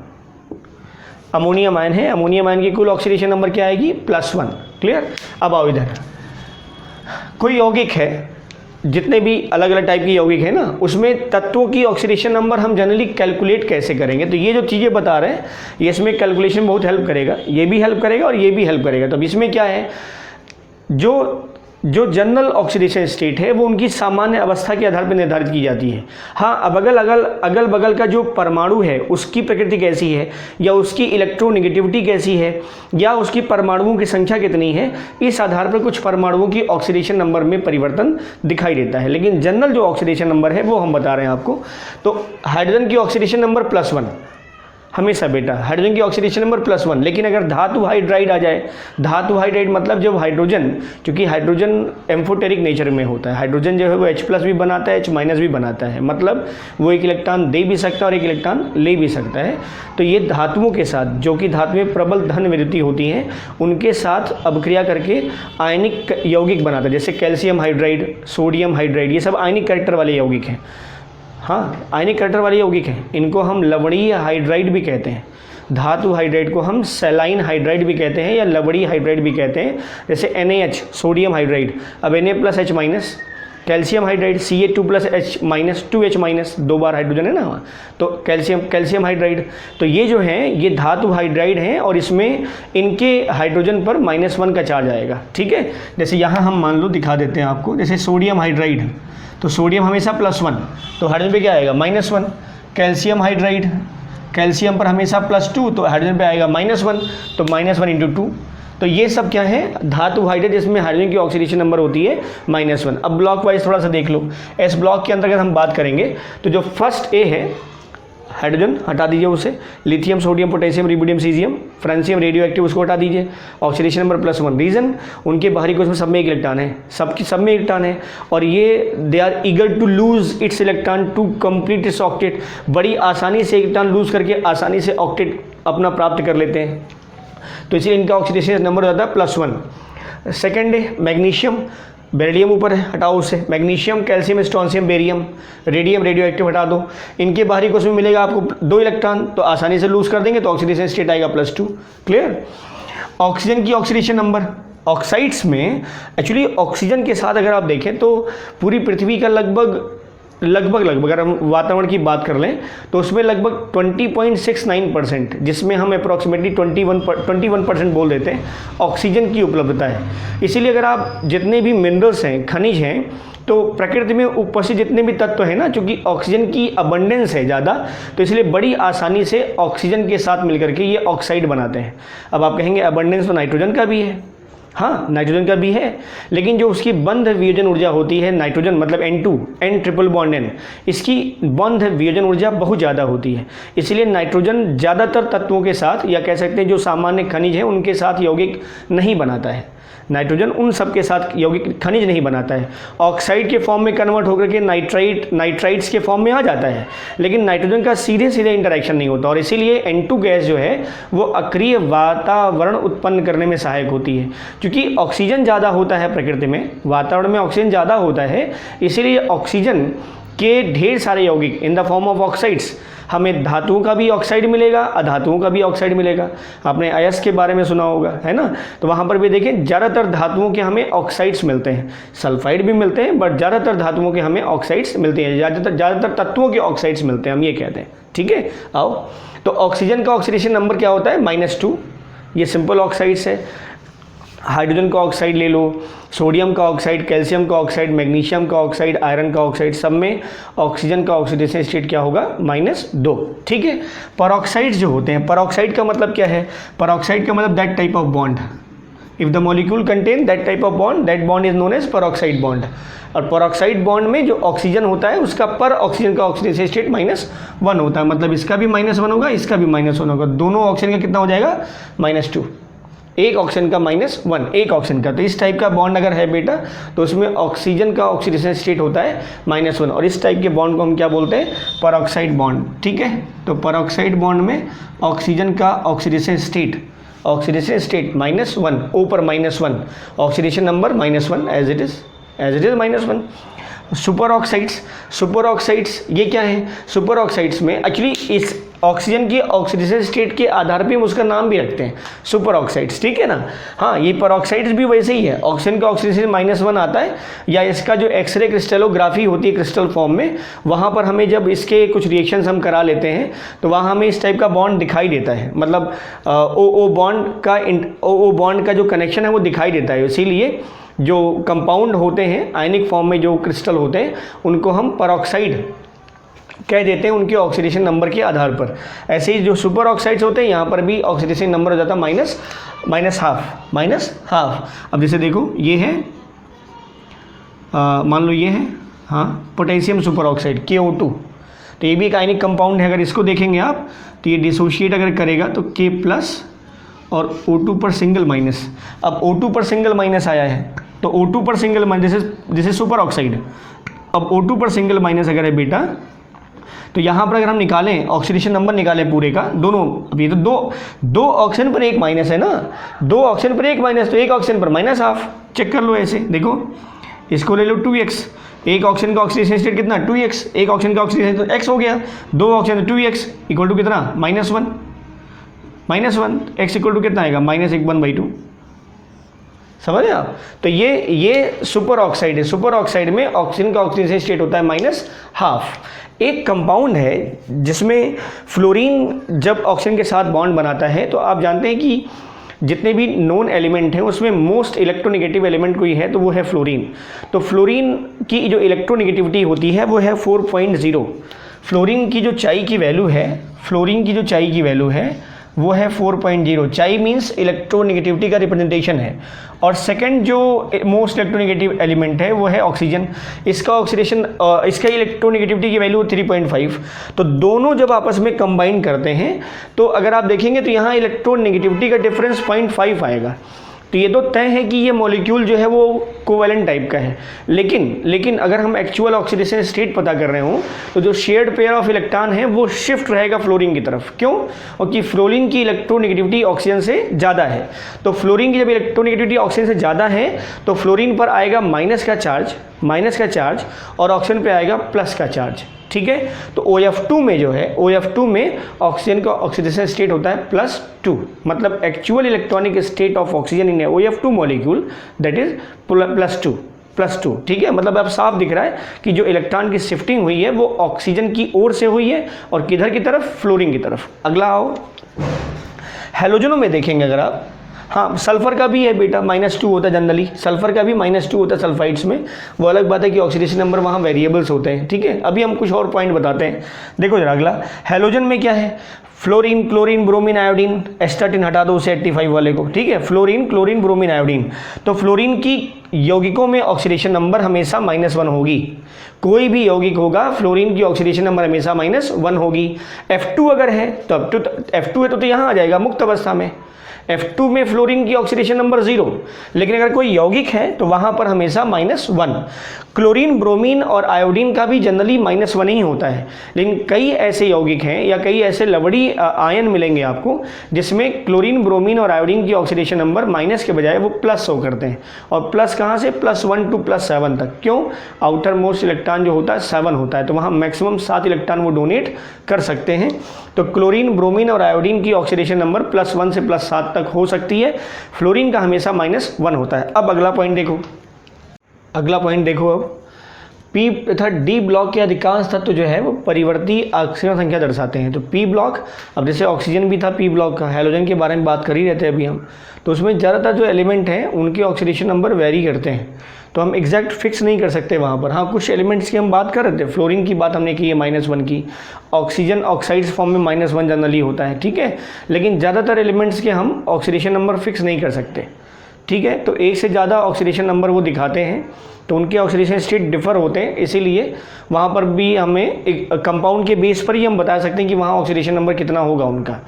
अमोनियम आयन है, अमोनियम आयन की कुल ऑक्सीडेशन नंबर क्या आएगी? +1। क्लियर। अब आओ इधर, कोई यौगिक है, जितने भी अलग अलग टाइप के यौगिक है ना, उसमें तत्वों की ऑक्सीडेशन नंबर हम जनरली कैलकुलेट कैसे करेंगे? तो ये जो चीज़ें बता रहे हैं ये इसमें कैलकुलेशन बहुत हेल्प करेगा, ये भी हेल्प करेगा और ये भी हेल्प करेगा। तो अब इसमें क्या है, जो जनरल ऑक्सीडेशन स्टेट है वो उनकी सामान्य अवस्था के आधार पर निर्धारित की जाती है। हाँ, अब अगल बगल का जो परमाणु है उसकी प्रकृति कैसी है, या उसकी इलेक्ट्रोनेगेटिविटी कैसी है, या उसकी परमाणुओं की संख्या कितनी है, इस आधार पर कुछ परमाणुओं की ऑक्सीडेशन नंबर में परिवर्तन दिखाई देता है। लेकिन जनरल जो ऑक्सीडेशन नंबर है वो हम बता रहे हैं आपको। तो हाइड्रोजन की ऑक्सीडेशन नंबर +1 हमेशा बेटा, हाइड्रोजन की ऑक्सीडेशन नंबर +1। लेकिन अगर धातु हाइड्राइड आ जाए, धातु हाइड्राइड मतलब जब हाइड्रोजन, क्योंकि हाइड्रोजन एम्फोटेरिक नेचर में होता है, हाइड्रोजन जो है वो H+ भी बनाता है, H- भी बनाता है, मतलब वो एक इलेक्ट्रॉन दे भी सकता है और एक इलेक्ट्रॉन ले भी सकता है। तो ये धातुओं के साथ, जो कि धातु में प्रबल धन विद्युती होती हैं, उनके साथ अभिक्रिया करके आयनिक यौगिक बनाता है। जैसे कैल्शियम हाइड्राइड, सोडियम हाइड्राइड, ये सब आयनिक कैरेक्टर वाले यौगिक हैं। हाँ, आयनिक कैरेक्टर वाले यौगिक हैं, इनको हम लवणीय हाइड्राइड भी कहते हैं। धातु हाइड्राइड को हम सेलाइन हाइड्राइड भी कहते हैं या लवणीय हाइड्राइड भी कहते हैं। जैसे NaH सोडियम हाइड्राइड, अब Na+H-, calcium hydride Ca2+H-, 2H-, 2 बार हाइड्रोजन है ना, तो कैल्शियम हाइड्राइड। तो ये जो हैं ये धातु हाइड्राइड हैं और इसमें इनके हाइड्रोजन पर -1 का चार्ज आएगा। ठीक है, जैसे यहाँ हम मान लो दिखा देते हैं आपको, जैसे सोडियम हाइड्राइड, तो सोडियम हमेशा +1, तो हाइड्रोजन पे क्या आएगा? -1। कैल्शियम हाइड्राइड, कैल्शियम पर हमेशा +2, तो हाइड्रोजन पे आएगा -1, तो -1 × 2। तो ये सब क्या है? धातु हाइड्राइड जिसमें हाइड्रोजन की ऑक्सीडेशन नंबर होती है -1। अब ब्लॉक वाइज थोड़ा सा देख लो। एस ब्लॉक के अंतर्गत हम बात करेंगे तो जो फर्स्ट ए है हाइड्रोजन, हटा दीजिए उसे, lithium, sodium, potassium, rubidium, caesium, francium radio active, उसको हटा दीजिए, ऑक्सीडेशन नंबर +1। रीज़न, उनके बाहरी कोश में सब में एक इलेक्ट्रॉन है, सब में इलेक्ट्रॉन है, और ये they are eager to lose its electron to complete its octet. बड़ी आसानी से इलेक्ट्रॉन लूज करके आसानी से ऑक्टेट अपना प्राप्त कर लेते हैं, तो इसलिए इनका ऑक्सीडेशन नंबर हो जाता है +1। सेकेंड है मैग्नीशियम, बेरिलियम ऊपर है, हटाओ उसे, magnesium, calcium, strontium, barium, radium, radio active हटा दो। इनके बाहरी कोश में मिलेगा आपको 2 इलेक्ट्रॉन, तो आसानी से लूज कर देंगे तो ऑक्सीडेशन स्टेट आएगा +2। क्लियर। ऑक्सीजन की ऑक्सीडेशन नंबर, ऑक्साइड्स में एक्चुअली ऑक्सीजन के साथ अगर आप देखें तो पूरी पृथ्वी का लगभग अगर हम वातावरण की बात कर लें तो उसमें लगभग 20.69%, जिसमें हम अप्रॉक्सीमेटली 21% बोल देते हैं, ऑक्सीजन की उपलब्धता है। इसीलिए अगर आप जितने भी मिनरल्स हैं, खनिज हैं, तो प्रकृति में उपस्थित जितने भी तत्व हैं ना, चूँकि ऑक्सीजन की अबंडेंस है ज़्यादा, तो इसलिए बड़ी आसानी से ऑक्सीजन के साथ मिलकर के ये ऑक्साइड बनाते हैं। अब आप कहेंगे अबंडेंस तो नाइट्रोजन का भी है, हाँ नाइट्रोजन का भी है, लेकिन जो उसकी बंध वियोजन ऊर्जा होती है नाइट्रोजन मतलब N2, N=N, इसकी बंध वियोजन ऊर्जा बहुत ज़्यादा होती है। इसलिए नाइट्रोजन ज़्यादातर तत्वों के साथ, या कह सकते हैं जो सामान्य खनिज हैं उनके साथ यौगिक नहीं बनाता है। नाइट्रोजन उन सब के साथ यौगिक खनिज नहीं बनाता है, ऑक्साइड के फॉर्म में कन्वर्ट होकर के नाइट्राइड्स के फॉर्म में आ जाता है, लेकिन नाइट्रोजन का सीधे इंटरेक्शन नहीं होता, और इसीलिए N2 गैस जो है वो अक्रिय वातावरण उत्पन्न करने में सहायक होती है। क्योंकि ऑक्सीजन ज़्यादा होता है प्रकृति में, वातावरण में ऑक्सीजन ज़्यादा होता है, इसीलिए ऑक्सीजन के ढेर सारे यौगिक in the form of oxides, हमें धातुओं का भी ऑक्साइड मिलेगा, अधातुओं का भी ऑक्साइड मिलेगा। आपने अयस्क के बारे में सुना होगा, है ना, तो वहाँ पर भी देखें ज़्यादातर धातुओं के हमें ऑक्साइड्स मिलते हैं, सल्फाइड भी मिलते हैं, बट ज़्यादातर धातुओं के हमें ऑक्साइड्स मिलते हैं, ज़्यादातर तत्वों के ऑक्साइड्स मिलते हैं, हम ये कहते हैं। ठीक है, आओ, तो ऑक्सीजन का ऑक्सीडेशन नंबर क्या होता है? -2, ये सिंपल ऑक्साइड्स है। हाइड्रोजन का ऑक्साइड ले लो, सोडियम का ऑक्साइड, कैल्शियम का ऑक्साइड, मैग्नीशियम का ऑक्साइड, आयरन का ऑक्साइड, सब में ऑक्सीजन का ऑक्सीडेशन स्टेट क्या होगा? -2। ठीक है। परऑक्साइड जो होते हैं, परऑक्साइड का मतलब क्या है? परऑक्साइड का मतलब that type of bond, if the molecule contain that type of bond, that bond is known as peroxide bond. और परऑक्साइड बॉन्ड में जो ऑक्सीजन होता है उसका पर ऑक्सीजन का ऑक्सीडेशन स्टेट -1 होता है, मतलब इसका भी -1 होगा, इसका भी -1 होगा, दोनों ऑक्सीजन का कितना हो जाएगा? -2। एक ऑक्सीजन का -1, एक ऑक्सीजन का। तो इस टाइप का बॉन्ड अगर है बेटा तो उसमें ऑक्सीजन का ऑक्सीडेशन स्टेट होता है -1, और इस टाइप के बॉन्ड को हम क्या बोलते हैं, परऑक्साइड बॉन्ड। ठीक है, तो परऑक्साइड बॉन्ड में ऑक्सीजन का ऑक्सीडेशन स्टेट -1, O पर -1, oxidation number -1 as it is -1। Superoxides ये क्या है, सुपर ऑक्साइड्स में एक्चुअली इस ऑक्सीजन की ऑक्सीडेशन स्टेट के आधार पे हम उसका नाम भी रखते हैं सुपर ऑक्साइड्स, ठीक है ना। हाँ, ये परऑक्साइड्स भी वैसे ही है, ऑक्सीजन का ऑक्सीडेशन -1 आता है, या इसका जो एक्सरे क्रिस्टलोग्राफी होती है क्रिस्टल फॉर्म में, वहाँ पर हमें जब इसके कुछ रिएक्शंस हम करा लेते हैं तो वहाँ हमें इस टाइप का बॉन्ड दिखाई देता है, मतलब ओ बॉन्ड का जो कनेक्शन है वो दिखाई देता है। इसीलिए जो कंपाउंड होते हैं आयनिक फॉर्म में, जो क्रिस्टल होते हैं, उनको हम परऑक्साइड कह देते हैं उनके ऑक्सीडेशन नंबर के आधार पर। ऐसे ही जो सुपर ऑक्साइड्स होते हैं यहाँ पर भी ऑक्सीडेशन नंबर हो जाता है -हाफ। अब जैसे देखो ये है, मान लो ये है, हाँ, पोटेशियम सुपर ऑक्साइड KO2, तो ये भी एक आयनिक कंपाउंड है। अगर इसको देखेंगे आप तो ये डिसोशिएट अगर करेगा तो K+ और O2 पर सिंगल माइनस। अब O2 पर सिंगल माइनस आया है तो O2 पर सिंगल माइनस, जैसे सुपर ऑक्साइड, अब O2 पर सिंगल माइनस अगर है बेटा तो यहाँ पर अगर हम निकालें ऑक्सीडेशन नंबर निकालें पूरे का, दोनों, अब ये तो दो ऑक्सीजन पर एक माइनस है ना, 2 ऑक्सीजन पर एक माइनस, तो एक ऑक्सीजन पर -1/2। चेक कर लो ऐसे, देखो इसको ले लो 2x, एक ऑक्सीजन का ऑक्सीडेशन स्टेट कितना 2x, एक ऑक्सीजन का ऑक्सीडेशन तो x हो गया, 2 ऑक्सीजन 2x इक्वल टू कितना -1, x इक्वल टू कितना आएगा -1/2। समझे आप। तो ये सुपर ऑक्साइड है। सुपर ऑक्साइड में ऑक्सीजन का ऑक्सीडेशन स्टेट होता है -1/2। एक कंपाउंड है जिसमें फ्लोरीन जब ऑक्सीजन के साथ बॉन्ड बनाता है, तो आप जानते हैं कि जितने भी नोन एलिमेंट हैं उसमें मोस्ट इलेक्ट्रोनेगेटिव एलिमेंट कोई है तो वो है फ्लोरीन। तो फ्लोरीन की जो इलेक्ट्रोनेगेटिविटी होती है वो है 4.0। फ्लोरीन की जो चाई की वैल्यू है वो है 4.0। चाई मीन्स इलेक्ट्रोनेगेटिविटी का रिप्रेजेंटेशन है। और सेकंड जो मोस्ट इलेक्ट्रोनेगेटिव एलिमेंट है वो है ऑक्सीजन। इसका इलेक्ट्रोनेगेटिविटी की वैल्यू 3.5। तो दोनों जब आपस में कंबाइन करते हैं तो अगर आप देखेंगे तो यहाँ इलेक्ट्रोनेगेटिविटी का डिफरेंस 0.5 आएगा। तो ये तो तय है कि ये मॉलिक्यूल जो है वो कोवैलेंट टाइप का है। लेकिन अगर हम एक्चुअल ऑक्सीडेशन स्टेट पता कर रहे हो तो जो शेयर्ड पेयर ऑफ इलेक्ट्रॉन है वो शिफ्ट रहेगा फ्लोरीन की तरफ। क्यों? क्योंकि फ्लोरीन की इलेक्ट्रोनेगेटिविटी ऑक्सीजन से ज़्यादा है। तो फ्लोरीन की जब इलेक्ट्रोनेगेटिविटी ऑक्सीजन से ज़्यादा है तो फ्लोरीन पर आएगा माइनस का चार्ज और ऑक्सीजन पे आएगा प्लस का चार्ज। ठीक है, तो OF2 में जो है, OF2 में ऑक्सीजन का ऑक्सीडेशन स्टेट होता है +2, मतलब actual electronic state of oxygen in OF2 molecule that is +2। ठीक है, मतलब अब साफ दिख रहा है कि जो इलेक्ट्रॉन की शिफ्टिंग हुई है वो ऑक्सीजन की ओर से हुई है और किधर की तरफ, फ्लोरीन की तरफ। अगला आओ, हैलोजनों में देखेंगे अगर आप, हाँ सल्फर का भी है बेटा, -2 होता है जनरली, सल्फर का भी -2 होता है सल्फाइड्स में। वो अलग बात है कि ऑक्सीडेशन नंबर वहाँ वेरिएबल्स होते हैं। ठीक है, अभी हम कुछ और पॉइंट बताते हैं। देखो जरा अगला, हैलोजन में क्या है, फ्लोरीन, क्लोरीन, ब्रोमीन, आयोडीन, एस्टाटिन हटा दो उसे 85 वाले को। ठीक है, फ्लोरीन, क्लोरीन, ब्रोमीन, आयोडीन। तो फ्लोरीन की यौगिकों में ऑक्सीडेशन नंबर हमेशा -1 होगी। कोई भी यौगिक होगा फ्लोरीन की ऑक्सीडेशन नंबर हमेशा -1 होगी। F2 अगर है तो F2 है तो यहाँ आ जाएगा मुक्त अवस्था में। F2 में फ्लोरीन की ऑक्सीडेशन नंबर 0, लेकिन अगर कोई यौगिक है तो वहाँ पर हमेशा -1। क्लोरीन, ब्रोमीन और आयोडीन का भी जनरली -1 ही होता है, लेकिन कई ऐसे यौगिक हैं या कई ऐसे लवड़ी आयन मिलेंगे आपको जिसमें क्लोरीन, ब्रोमीन और आयोडीन की ऑक्सीडेशन नंबर माइनस के बजाय वो प्लस शो करते हैं। और प्लस कहाँ से, +1 to +7 तक। क्यों? आउटर मोस्ट इलेक्ट्रॉन जो होता है 7 होता है, तो वहाँ मैक्सिमम 7 इलेक्ट्रॉन वो डोनेट कर सकते हैं। तो क्लोरीन, ब्रोमीन और आयोडीन की ऑक्सीडेशन नंबर +1 से +7 तक हो सकती है। फ्लोरीन का हमेशा -1 होता है। अब अगला पॉइंट देखो, अब P तथा D ब्लॉक के अधिकांश तत्व जो है वो परिवर्ती ऑक्सीजन संख्या दर्शाते हैं। तो P ब्लॉक, अब जैसे ऑक्सीजन भी था P ब्लॉक का, हैलोजन के बारे में बात कर ही रहते हैं अभी हम, तो उसमें ज़्यादातर जो एलिमेंट हैं उनके ऑक्सीडेशन नंबर वेरी करते हैं, तो हम एग्जैक्ट फिक्स नहीं कर सकते वहाँ पर। हाँ, कुछ एलिमेंट्स की हम बात कर रहे थे, फ्लोरीन की बात हमने की है -1 की, ऑक्सीजन ऑक्साइड्स फॉर्म में -1 जनरली होता है। ठीक है, लेकिन ज़्यादातर एलिमेंट्स के हम ऑक्सीडेशन नंबर फिक्स नहीं कर सकते। ठीक है, तो एक से ज़्यादा ऑक्सीडेशन नंबर वो दिखाते हैं, तो उनके ऑक्सीडेशन स्टेट डिफर होते हैं, इसीलिए वहाँ पर भी हमें एक कंपाउंड के बेस पर ही हम बता सकते हैं कि वहाँ ऑक्सीडेशन नंबर कितना होगा उनका।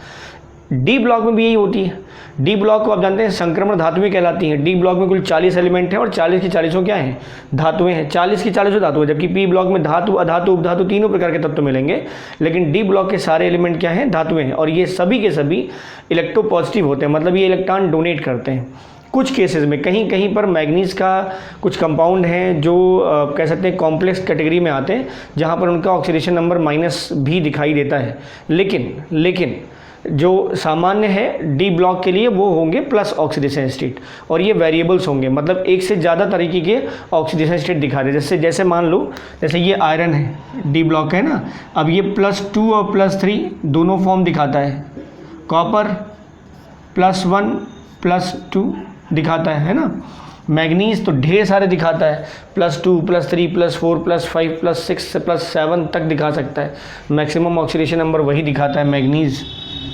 डी ब्लॉक में भी यही होती है। डी ब्लॉक को आप जानते हैं संक्रमण धातुएं कहलाती हैं। डी ब्लॉक में कुल 40 एलिमेंट हैं और 40 की 40 क्या हैं, धातुएं हैं। 40 की 40 धातु है, जबकि पी ब्लॉक में धातु, अधातु, उपधातु तीनों प्रकार के तत्व मिलेंगे, लेकिन डी ब्लॉक के सारे एलिमेंट क्या हैं, धातुएं हैं। और ये सभी के सभी इलेक्ट्रोपॉजिटिव होते हैं, मतलब ये इलेक्ट्रॉन डोनेट करते हैं। कुछ केसेस में कहीं कहीं पर मैग्नीज का कुछ कंपाउंड हैं जो कह सकते हैं कॉम्प्लेक्स कैटेगरी में आते हैं, जहाँ पर उनका ऑक्सीडेशन नंबर माइनस भी दिखाई देता है, लेकिन जो सामान्य है डी ब्लॉक के लिए वो होंगे प्लस ऑक्सीडेशन स्टेट, और ये वेरिएबल्स होंगे, मतलब एक से ज़्यादा तरीके के ऑक्सीडेशन स्टेट दिखा रहे। जैसे मान लो, जैसे ये आयरन है, डी ब्लॉक है ना, अब ये +2 और +3 दोनों फॉर्म दिखाता है। कॉपर +1 +2 दिखाता है ना। मैग्नीज तो ढेर सारे दिखाता है, +2 +3 +4 +5 +6 +7 तक दिखा सकता है। मैक्सिमम ऑक्सीडेशन नंबर वही दिखाता है मैग्नीज,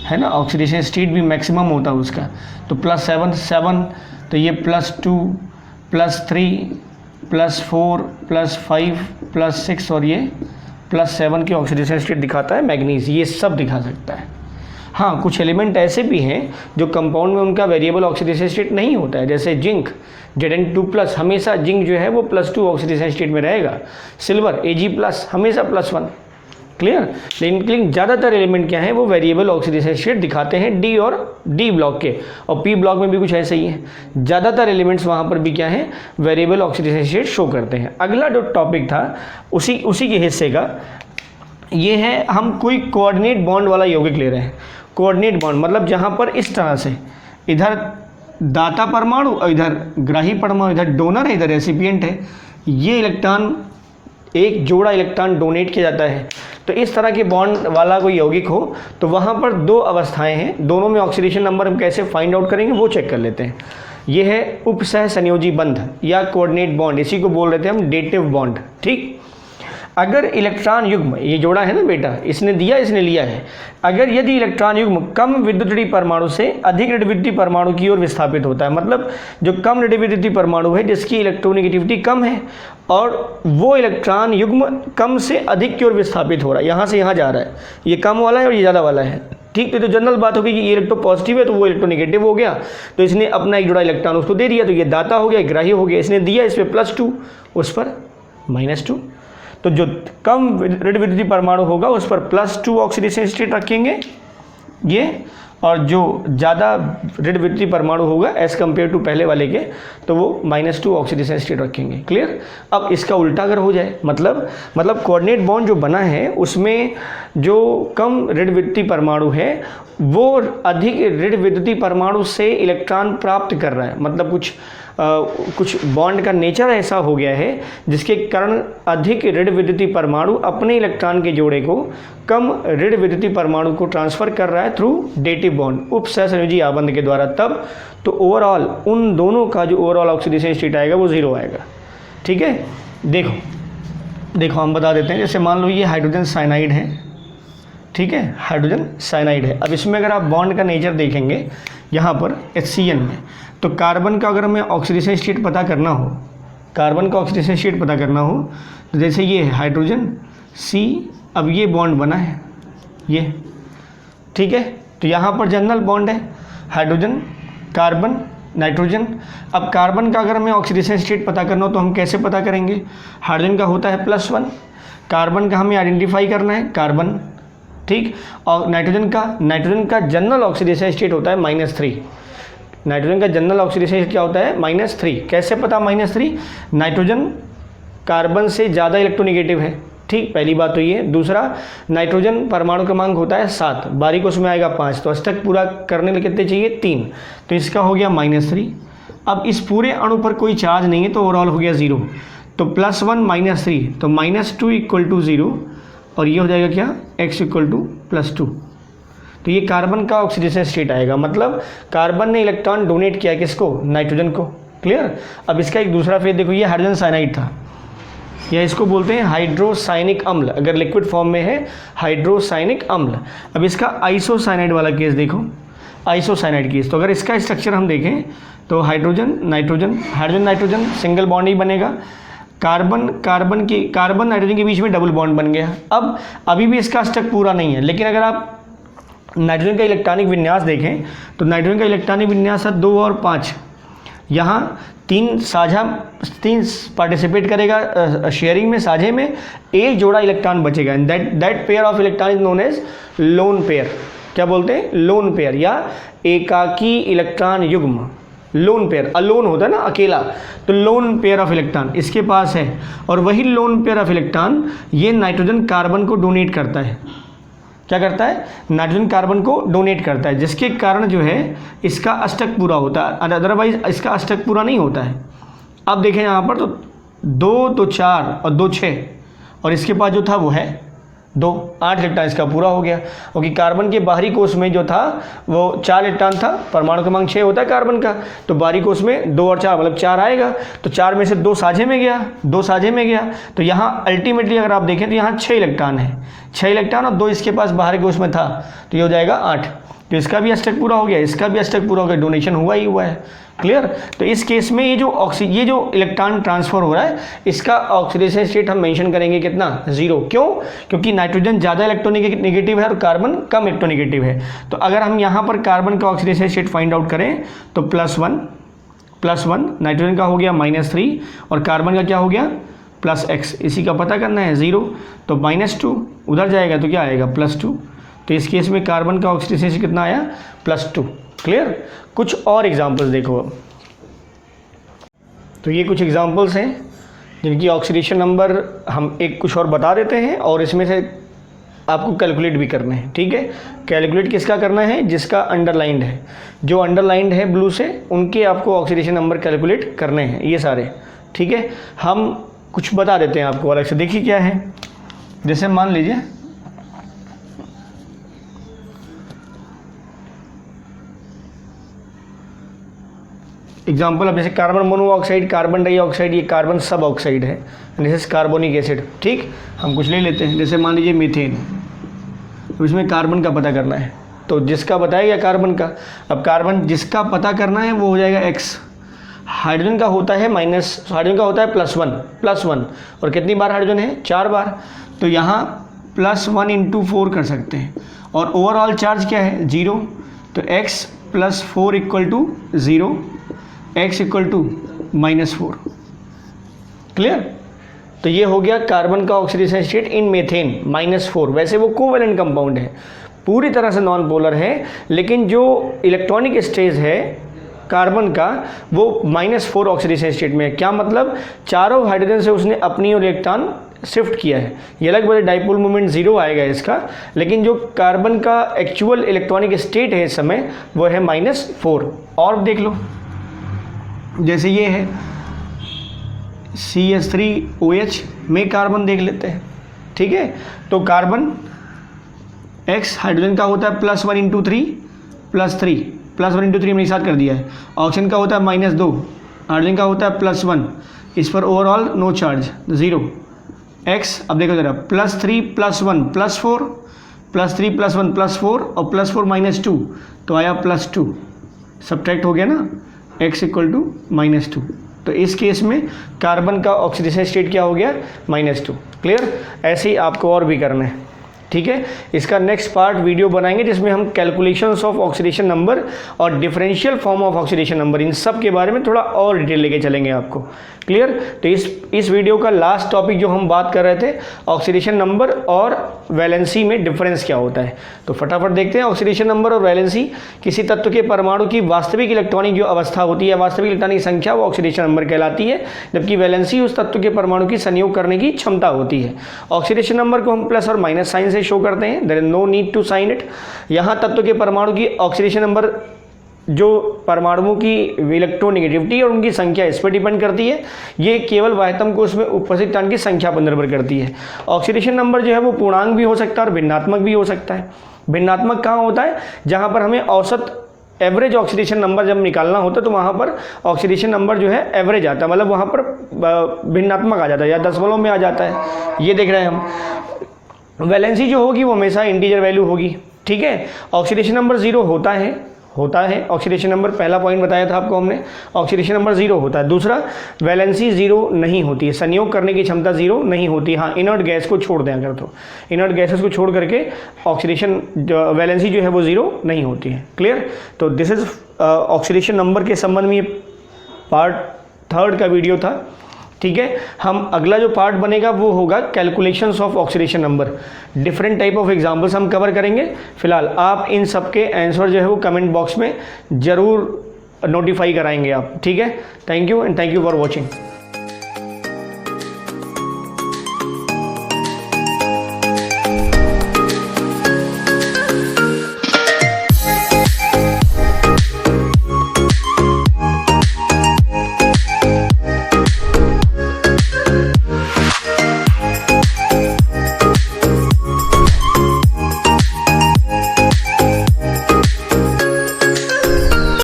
है ना। ऑक्सीडेशन स्टेट भी मैक्सिमम होता है उसका। तो +7 तो ये +2 +3 +4 +5 +6 और ये +7 की ऑक्सीडेशन स्टेट दिखाता है मैग्नीज। ये सब दिखा सकता है। हाँ, कुछ एलिमेंट ऐसे भी हैं जो कंपाउंड में उनका वेरिएबल ऑक्सीडेशन स्टेट नहीं होता है, जैसे जिंक Zn2+, हमेशा जिंक जो है वो +2 ऑक्सीडेशन स्टेट में रहेगा। सिल्वर Ag+ हमेशा +1, क्लियर। लेकिन ज़्यादातर एलिमेंट क्या है, वो वेरिएबल ऑक्सीडेशन स्टेट दिखाते हैं डी और डी ब्लॉक के, और पी ब्लॉक में भी कुछ ऐसे ही है। ज़्यादातर एलिमेंट्स वहाँ पर भी क्या है, वेरिएबल ऑक्सीडेशन स्टेट शो करते हैं। अगला जो टॉपिक था उसी के हिस्से का ये है, हम कोई कोऑर्डिनेट बॉन्ड वाला यौगिक ले रहे हैं। कोऑर्डिनेट बॉन्ड मतलब जहाँ पर इस तरह से इधर दाता परमाणु और इधर ग्राही परमाणु, इधर डोनर है इधर रेसिपिएंट है, ये इलेक्ट्रॉन एक जोड़ा इलेक्ट्रॉन डोनेट किया जाता है। तो इस तरह के बॉन्ड वाला कोई यौगिक हो तो वहाँ पर दो अवस्थाएं हैं, दोनों में ऑक्सीडेशन नंबर हम कैसे फाइंड आउट करेंगे वो चेक कर लेते हैं। ये है उपसह संयोजी बंध या कोऑर्डिनेट बॉन्ड, इसी को बोल रहे थे हम डेटिव बॉन्ड, ठीक। अगर इलेक्ट्रॉन युग्म, ये जोड़ा है ना बेटा, इसने दिया इसने लिया है, अगर यदि इलेक्ट्रॉन युग्म कम विद्युतीय परमाणु से अधिक ऋणविद्युतीय परमाणु की ओर विस्थापित होता है, मतलब जो कम ऋणविद्युतीय परमाणु है जिसकी इलेक्ट्रोनेगेटिविटी कम है और वो इलेक्ट्रॉन युग्म कम से अधिक की ओर विस्थापित हो रहा है, यहाँ से यहाँ जा रहा है, ये कम वाला है और ये ज़्यादा वाला है, ठीक। तो जनरल बात होगी कि ये इलेक्ट्रो पॉजिटिव है तो वो इलेक्ट्रोनेगेटिव हो गया, तो इसने अपना एक जोड़ा इलेक्ट्रॉन उसको दे दिया, तो ये दाता हो गया, ग्राही हो गया। इसने दिया इस पर +2 उस पर -2, तो जो कम ऋणविद्युतीय परमाणु होगा उस पर +2 ऑक्सीडेशन स्टेट रखेंगे ये, और जो ज़्यादा ऋणविद्युतीय परमाणु होगा एज कम्पेयर टू पहले वाले के तो वो -2 ऑक्सीडेशन स्टेट रखेंगे, क्लियर। अब इसका उल्टा अगर हो जाए, मतलब कोऑर्डिनेट बॉन्ड जो बना है उसमें जो कम ऋणविद्युतीय परमाणु है वो अधिक ऋणविद्युतीय परमाणु से इलेक्ट्रॉन प्राप्त कर रहा है, मतलब कुछ बॉन्ड का नेचर ऐसा हो गया है जिसके कारण अधिक ऋणविद्युतीय परमाणु अपने इलेक्ट्रॉन के जोड़े को कम ऋणविद्युतीय परमाणु को ट्रांसफ़र कर रहा है थ्रू डेटिव बॉन्ड, उपसहसंयोजी आबंध के द्वारा। तब तो ओवरऑल उन दोनों का जो ओवरऑल ऑक्सीडेशन स्टेट आएगा वो 0 आएगा, ठीक है। देखो हम बता देते हैं, जैसे मान लो ये हाइड्रोजन साइनाइड है, ठीक है, हाइड्रोजन साइनाइड है। अब इसमें अगर आप बॉन्ड का नेचर देखेंगे यहाँ पर HCN में, तो कार्बन का अगर हमें ऑक्सीडेशन स्टेट पता करना हो, कार्बन का ऑक्सीडेशन स्टेट पता करना हो, तो जैसे ये है हाइड्रोजन C, अब ये बॉन्ड बना है ये, ठीक है। तो यहाँ पर जनरल बॉन्ड है हाइड्रोजन कार्बन नाइट्रोजन। अब कार्बन का अगर हमें ऑक्सीडेशन स्टेट पता करना हो तो हम कैसे पता करेंगे, हाइड्रोजन का होता है +1, कार्बन का हमें आइडेंटिफाई करना है कार्बन, ठीक। और नाइट्रोजन का जनरल ऑक्सीडेशन स्टेट होता है -3, नाइट्रोजन का जनरल ऑक्सीडेशन स्टेट क्या होता है -3। कैसे पता -3, नाइट्रोजन कार्बन से ज़्यादा इलेक्ट्रोनेगेटिव है, ठीक, पहली बात तो ये। दूसरा, नाइट्रोजन परमाणु क्रमांक होता है 7, बारीक उसमें आएगा 5, तो अष्टक पूरा करने में कितने चाहिए 3, तो इसका हो गया -3। अब इस पूरे अणु पर कोई चार्ज नहीं है तो ओवरऑल हो गया 0, तो +1 -3 तो -2 = 0, और ये हो जाएगा क्या x = +2। तो ये कार्बन का ऑक्सीडेशन स्टेट आएगा, मतलब कार्बन ने इलेक्ट्रॉन डोनेट किया किसको, नाइट्रोजन को, क्लियर। अब इसका एक दूसरा फेज देखो, ये हाइड्रोजन साइनाइड था, या इसको बोलते हैं हाइड्रोसाइनिक अम्ल, अगर लिक्विड फॉर्म में है हाइड्रोसाइनिक अम्ल। अब इसका आइसोसाइनाइड वाला केस देखो, आइसोसाइनाइड केस, तो अगर इसका स्ट्रक्चर हम देखें तो हाइड्रोजन नाइट्रोजन सिंगल बॉन्ड ही बनेगा, कार्बन नाइट्रोजन के बीच में डबल बॉन्ड बन गया। अब अभी भी इसका स्ट्रक्चर पूरा नहीं है, लेकिन अगर आप नाइट्रोजन का इलेक्ट्रॉनिक विन्यास देखें तो नाइट्रोजन का इलेक्ट्रॉनिक विन्यास है 2 और 5। यहाँ 3 पार्टिसिपेट करेगा शेयरिंग में, साझे में, एक जोड़ा इलेक्ट्रॉन बचेगा and that pair of electron is known as lone pair. क्या बोलते हैं? लोन पेयर या एकाकी इलेक्ट्रॉन युग्म। लोन पेयर, अलोन होता है ना, अकेला, तो लोन पेयर ऑफ इलेक्ट्रॉन इसके पास है। और वही लोन पेयर ऑफ इलेक्ट्रॉन ये नाइट्रोजन कार्बन को डोनेट करता है। क्या करता है? नाइट्रोजन कार्बन को डोनेट करता है, जिसके कारण जो है इसका अष्टक पूरा होता है, अदरवाइज इसका अष्टक पूरा नहीं होता है। अब देखें यहाँ पर तो 2 तो 4 और 2 6 और इसके पास जो था वो है 2, 8 इलेक्ट्रॉन इसका पूरा हो गया। क्योंकि कार्बन के बाहरी कोष में जो था वो 4 इलेक्ट्रॉन था, परमाणु क्रमांक 6 होता है कार्बन का, तो बाहरी कोष में 2 और 4 मतलब 4 आएगा, तो 4 में से 2 साझे में गया, 2 साझे में गया, तो यहाँ अल्टीमेटली अगर आप देखें तो यहाँ 6 इलेक्ट्रॉन है, 6 इलेक्ट्रॉन और 2 इसके पास बाहरी कोष में था, तो ये हो जाएगा 8। तो इसका भी अष्टक पूरा हो गया, इसका भी अष्टक पूरा हो गया, डोनेशन हुआ ही हुआ है। क्लियर? तो इस केस में ये जो इलेक्ट्रॉन ट्रांसफर हो रहा है इसका ऑक्सीडेशन स्टेट हम मेंशन करेंगे कितना? 0। क्यों? क्योंकि नाइट्रोजन ज़्यादा इलेक्ट्रोनेगेटिव है और कार्बन कम इलेक्ट्रोनेगेटिव है। तो अगर हम यहाँ पर कार्बन का ऑक्सीडेशन स्टेट फाइंड आउट करें तो +1 नाइट्रोजन का हो गया -3 और कार्बन का क्या हो गया? +x। इसी का पता करना है 0, तो -2 उधर जाएगा तो क्या आएगा? +2। तो इस केस में कार्बन का ऑक्सीडेशन स्टेट कितना आया? +2। क्लियर? कुछ और एग्जांपल्स देखो। तो ये कुछ एग्जांपल्स हैं जिनकी ऑक्सीडेशन नंबर हम एक कुछ और बता देते हैं और इसमें से आपको कैलकुलेट भी करने हैं। ठीक है? कैलकुलेट किसका करना है? जिसका अंडरलाइंड है, जो अंडरलाइंड है ब्लू से, उनके आपको ऑक्सीडेशन नंबर कैलकुलेट करने हैं ये सारे। ठीक है? हम कुछ बता देते हैं आपको अलग से। देखिए क्या है, जैसे मान लीजिए एग्जाम्पल, अब जैसे कार्बन मोनोऑक्साइड, कार्बन डाइऑक्साइड, ये कार्बन सब ऑक्साइड है, दिस इज कार्बोनिक एसिड। ठीक, हम कुछ ले लेते हैं, जैसे मान लीजिए मीथेन, तो इसमें कार्बन का पता करना है, तो जिसका बताएगा कार्बन का। अब कार्बन जिसका पता करना है वो हो जाएगा x। हाइड्रोजन का होता है हाइड्रोजन का होता है +1 और कितनी बार हाइड्रोजन है? 4 बार। तो यहाँ +1 × 4 कर सकते हैं और ओवरऑल चार्ज क्या है? 0। तो x + 4 = 0, x = -4। क्लियर? तो ये हो गया कार्बन का ऑक्सीडेशन स्टेट इन मीथेन -4। वैसे वो कोवेलेंट कंपाउंड है, पूरी तरह से नॉन पोलर है, लेकिन जो इलेक्ट्रॉनिक स्टेज है कार्बन का वो -4 ऑक्सीडेशन स्टेट में है। क्या मतलब? चारों हाइड्रोजन से उसने अपनी और इलेक्ट्रॉन शिफ्ट किया है। ये अलग बात है, डाइपोल मोमेंट 0 आएगा इसका, लेकिन जो कार्बन का एक्चुअल इलेक्ट्रॉनिक स्टेट है इस समय वो है -4। और देख लो, जैसे ये है CH3OH में कार्बन देख लेते हैं। ठीक है? तो कार्बन X हाइड्रोजन का होता है +1 × 3 +3, +1 × 3 हमने साथ कर दिया है। ऑक्सीजन का होता है -2, हाइड्रोजन का होता है +1, इस पर ओवरऑल नो चार्ज 0। X अब देखो जरा, +3 +1 +4, +3 +1 +4 और +4 -2, तो आया +2, सब्ट्रैक्ट हो गया ना, x = -2। तो इस केस में कार्बन का ऑक्सीडेशन स्टेट क्या हो गया? -2। क्लियर? ऐसे ही आपको और भी करना है। ठीक है? इसका नेक्स्ट पार्ट वीडियो बनाएंगे जिसमें हम कैलकुलेशंस ऑफ ऑक्सीडेशन नंबर और differential form of oxidation number, इन सब के बारे में थोड़ा और डिटेल लेके चलेंगे आपको। क्लियर? तो इस वीडियो का लास्ट टॉपिक जो हम बात कर रहे थे, ऑक्सीडेशन नंबर और वैलेंसी में डिफरेंस क्या होता है। तो फटाफट देखते हैं। ऑक्सीडेशन नंबर और वैलेंसी किसी तत्व के परमाणु की वास्तविक इलेक्ट्रॉनिक जो अवस्था होती है, वास्तविक इलेक्ट्रॉनिक संख्या, वो ऑक्सीडेशन नंबर कहलाती है, जबकि वैलेंसी उस तत्व के परमाणु की संयोग करने की क्षमता होती है। ऑक्सीडेशन नंबर को हम प्लस और माइनस साइन से शो करते हैं, there is no need to sign it. यहाँ तत्व के परमाणु की ऑक्सीडेशन नंबर जो परमाणुओं की इलेक्ट्रोनेगेटिविटी और उनकी संख्या इस पर डिपेंड करती है। ये केवल वाह्यतम कोश में उपस्थित इलेक्ट्रॉन की संख्या पर निर्भर करती है। ऑक्सीडेशन नंबर जो है वो पूर्णांक भी हो सकता है और भिन्नात्मक भी हो सकता है। भिन्नात्मक कहाँ होता है? जहाँ पर हमें औसत एवरेज ऑक्सीडेशन नंबर जब निकालना होता है तो वहाँ पर ऑक्सीडेशन नंबर जो है एवरेज आता है, मतलब वहाँ पर भिन्नात्मक आ जाता है या दशमलव में आ जाता है। ये देख रहे हैं हम। वैलेंसी जो होगी वो हमेशा इंटीजर वैल्यू होगी। ठीक है? ऑक्सीडेशन नंबर 0 होता है होता है ऑक्सीडेशन नंबर, पहला पॉइंट बताया था आपको हमने, ऑक्सीडेशन नंबर 0 होता है। दूसरा, वैलेंसी 0 नहीं होती है, संयोग करने की क्षमता 0 नहीं होती। हाँ, इनर्ट गैस को छोड़ दें अगर, तो इनर्ट गैसेस को छोड़ करके ऑक्सीडेशन वैलेंसी जो है वो 0 नहीं होती है। क्लियर? तो दिस इज ऑक्सीडेशन नंबर के संबंध में पार्ट 3 का वीडियो था। ठीक है, हम अगला जो पार्ट बनेगा वो होगा calculations of oxidation number, different type of examples हम कवर करेंगे। फिलहाल आप इन सब के आंसर जो है वो कमेंट बॉक्स में ज़रूर नोटिफाई कराएंगे आप। ठीक है, thank you and thank you for watching.